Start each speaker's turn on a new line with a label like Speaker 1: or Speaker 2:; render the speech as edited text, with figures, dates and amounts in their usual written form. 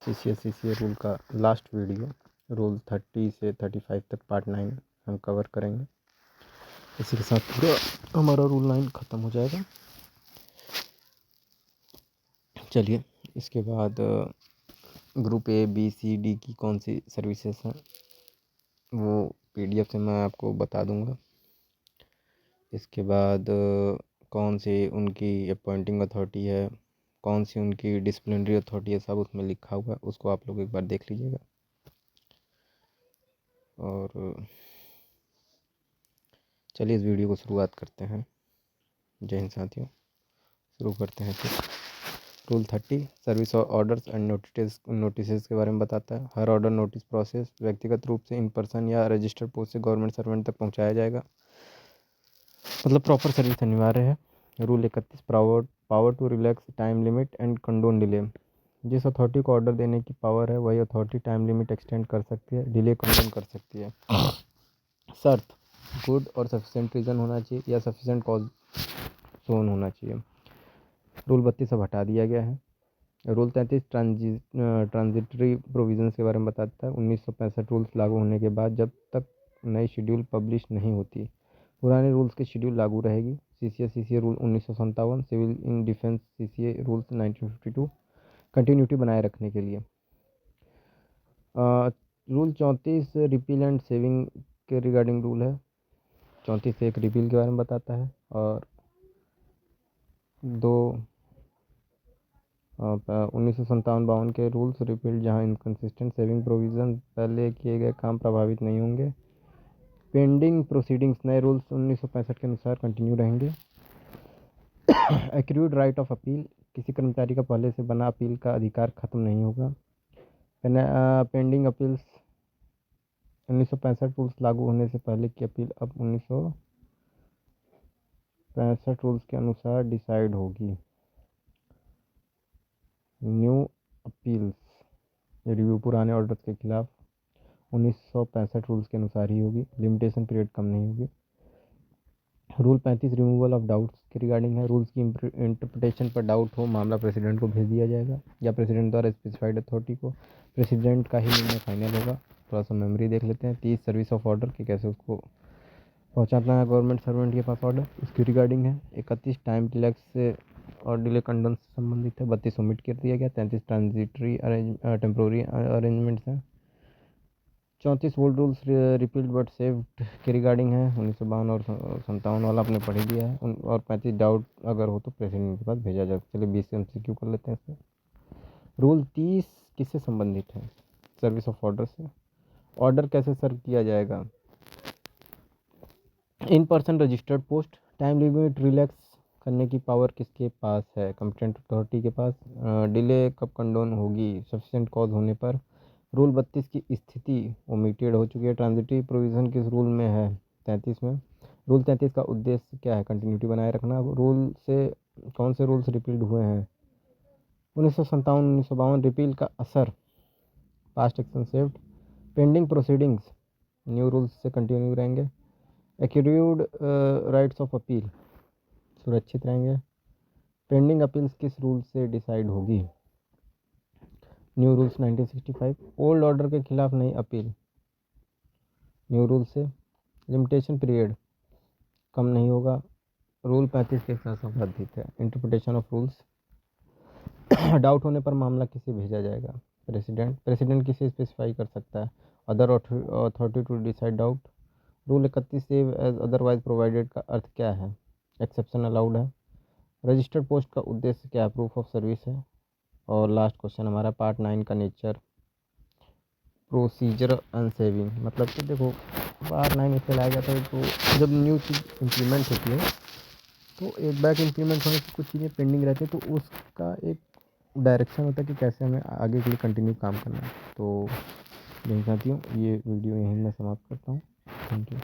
Speaker 1: CCA rule का last video, rule 30 से 35 तक पार्ट 9 हम कवर करेंगे। इसी के साथ पूरा हमारा रूल 9 ख़त्म हो जाएगा। चलिए, इसके बाद group A B C D की कौन सी सर्विसेज हैं वो PDF से मैं आपको बता दूंगा। इसके बाद कौन सी उनकी अपॉइंटिंग अथॉरिटी है, कौन सी उनकी डिसिप्लिनरी अथॉरिटी है, सब उसमें लिखा हुआ है। उसको आप लोग एक बार देख लीजिएगा। और चलिए इस वीडियो को शुरुआत करते हैं। जय हिंद साथियों, शुरू करते हैं। फिर रूल 30 सर्विस और ऑर्डर्स एंड नोटिस के बारे में बताता है। हर ऑर्डर नोटिस प्रोसेस व्यक्तिगत रूप से इन पर्सन या रजिस्टर्ड पोस्ट से गवर्नमेंट सर्वेंट तक पहुंचाया जाएगा। मतलब प्रॉपर सर्विस अनिवार्य है। Rule 31 power to relax time limit and condone delay. जिस अथॉरिटी को ऑर्डर देने की पावर है वही अथॉरिटी टाइम लिमिट एक्सटेंड कर सकती है, डिले कंडोन कर सकती है। शर्त गुड और सफिशिएंट रीज़न होना चाहिए या सफिशिएंट कॉज शोन होना चाहिए। रूल 32 अब हटा दिया गया है। रूल 33 ट्रांजिटरी प्रोविजंस के बारे में बताता है। 1965 रूल्स लागू होने के बाद जब तक नई शेड्यूल पब्लिश नहीं होती पुराने रूल्स की शेड्यूल लागू रहेगी। CCA rule 1957, civil in defence CCA rules 1952 continuity बनाए रखने के लिए। रूल 34 रिपील एंड सेविंग के रिगार्डिंग रूल है। 34 से एक रिपील के बारे में बताता है और 1957-52 के रूल्स रिपील जहां इनकंसिस्टेंट सेविंग प्रोविजन पहले किए गए काम प्रभावित नहीं होंगे। पेंडिंग प्रोसीडिंग्स नए रूल्स 1965 के अनुसार कंटिन्यू रहेंगे। एक्रूड राइट ऑफ अपील किसी कर्मचारी का पहले से बना अपील का अधिकार खत्म नहीं होगा। पेंडिंग अपील्स 1965 रूल्स लागू होने से पहले की अपील अब 1965 रूल्स के अनुसार डिसाइड होगी। न्यू अपील्स रिव्यू पुराने ऑर्डर्स के खिलाफ 1965 रूल्स के अनुसार ही होगी। लिमिटेशन पीरियड कम नहीं होगी। रूल 35 रिमूवल ऑफ डाउट्स के रिगार्डिंग है। रूल्स की इंटरप्रिटेशन पर डाउट हो मामला प्रेसिडेंट को भेज दिया जाएगा या प्रेसिडेंट द्वारा स्पेसिफाइड अथॉरिटी को। प्रेसिडेंट का ही निर्णय फाइनल होगा। थोड़ा सा मेमोरी देख लेते हैं। 30 सर्विस ऑफ ऑर्डर कि कैसे उसको पहुंचाना है गवर्नमेंट सर्वेंट के पास ऑर्डर, इसकी रिगार्डिंग है। 31 टाइम रिलैक्स से और डिले कंडोन से संबंधित है। 32 ओमिट कर दिया गया। 33 ट्रांजिटरी टेम्प्रोरी अरेंजमेंट्स हैं। 34 वोल्ड रूल्स रिपील्ड बट सेव्ड के रिगार्डिंग है। 1952 और 57 वाला आपने पढ़ ही दिया है। और 35 डाउट अगर हो तो प्रेसिडेंट के पास भेजा जाए। चलिए 20 से MCQ कर लेते हैं इससे। रूल 30 किससे संबंधित है? सर्विस ऑफ ऑर्डर से। ऑर्डर कैसे सर्व किया जाएगा? In person registered post. Time limit relax करने की पावर किसके पास है? कंपिटेंट अथॉरिटी के पास। डिले कब कंडोन होगी? सफिशिएंट कॉज होने पर। रूल 32 की स्थिति ओमिटेड हो चुकी है। ट्रांजिटरी प्रोविज़न किस रूल में है? 33 में। रूल 33 का उद्देश्य क्या है? कंटिन्यूटी बनाए रखना। रूल से कौन से रूल्स रिपील्ड हुए हैं? 1957 1952। रिपील का असर past action saved. Pending proceedings new rules से कंटिन्यू रहेंगे। एक्यूर्ड राइट्स ऑफ अपील सुरक्षित रहेंगे। पेंडिंग अपील्स किस रूल से डिसाइड होगी? New rules 1965। ओल्ड ऑर्डर के खिलाफ नई अपील न्यू रूल से। लिमिटेशन पीरियड कम नहीं होगा। रूल 35 के साथ संबंधित है। इंटरप्रिटेशन ऑफ रूल्स डाउट होने पर मामला किसे भेजा जाएगा? प्रेसिडेंट किसे स्पेसिफाई कर सकता है? Other authority to decide doubt. Rule 31 save as otherwise provided का अर्थ क्या है? एक्सेप्शन अलाउड है। रजिस्टर्ड पोस्ट का उद्देश्य क्या है? प्रूफ ऑफ सर्विस है। और लास्ट क्वेश्चन हमारा पार्ट 9 का नेचर प्रोसीजर एंड सेविंग। मतलब कि देखो पार्ट 9 इससे लाया जाता है तो जब न्यू चीज़ इम्प्लीमेंट होती है तो एक बैक इम्प्लीमेंट होने से कुछ चीज़ें पेंडिंग रहती है तो उसका एक डायरेक्शन होता है कि कैसे हमें आगे के लिए कंटिन्यू काम करना है। तो यही साथियों, ये वीडियो यहीं मैं समाप्त करता हूँ। Thank you.